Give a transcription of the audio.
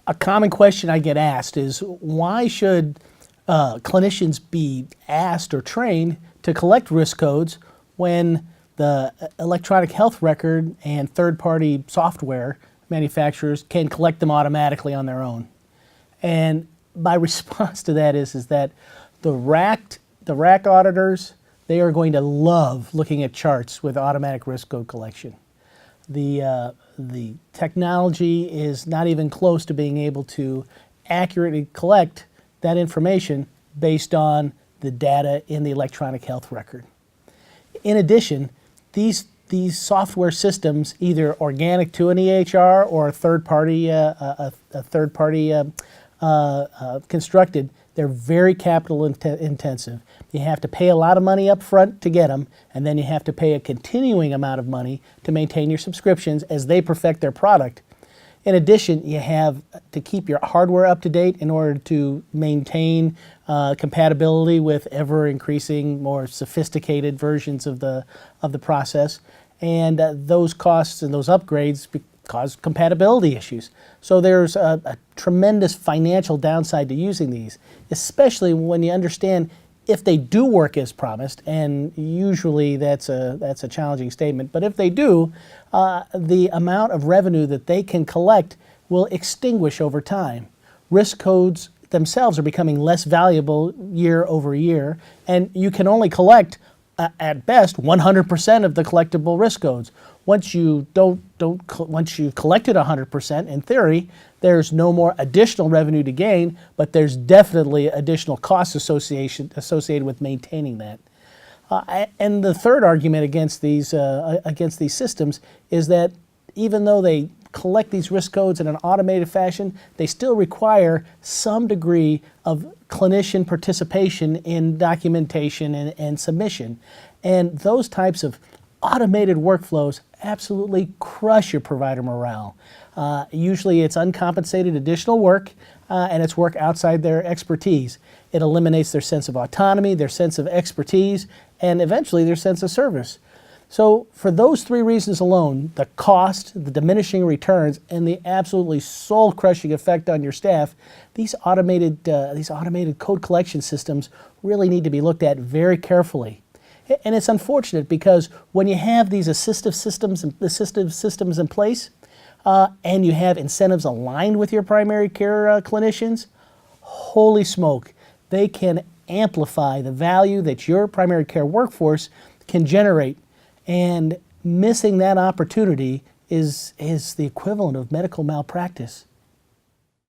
A common question I get asked is, why should clinicians be asked or trained to collect risk codes when the electronic health record and third-party software manufacturers can collect them automatically on their own? And my response to that is that the RAC auditors, they are going to love looking at charts with automatic risk code collection. The technology is not even close to being able to accurately collect that information based on the data in the electronic health record. In addition, these software systems, either organic to an EHR or a third party constructed, they're very capital intensive. You have to pay a lot of money up front to get them, and then you have to pay a continuing amount of money to maintain your subscriptions as they perfect their product. In addition, you have to keep your hardware up to date in order to maintain compatibility with ever-increasing, more sophisticated versions of the process. And those costs and those upgrades cause compatibility issues. So there's a tremendous financial downside to using these, especially when you understand if they do work as promised, and usually that's a challenging statement, but if they do, the amount of revenue that they can collect will extinguish over time. Risk codes themselves are becoming less valuable year over year, and you can only collect at best 100% of the collectible risk codes. Once you once you've collected 100%, in theory, there's no more additional revenue to gain, but there's definitely additional costs associated with maintaining that. And the third argument against these systems is that even though they collect these risk codes in an automated fashion, they still require some degree of clinician participation in documentation and submission. And those types of automated workflows absolutely crush your provider morale. Usually it's uncompensated additional work, and it's work outside their expertise. It eliminates their sense of autonomy, their sense of expertise, and eventually their sense of service. So for those three reasons alone, the cost, the diminishing returns, and the absolutely soul-crushing effect on your staff, these automated code collection systems really need to be looked at very carefully. And it's unfortunate because when you have these assistive systems in place, and you have incentives aligned with your primary care clinicians, holy smoke, they can amplify the value that your primary care workforce can generate. And missing that opportunity is the equivalent of medical malpractice.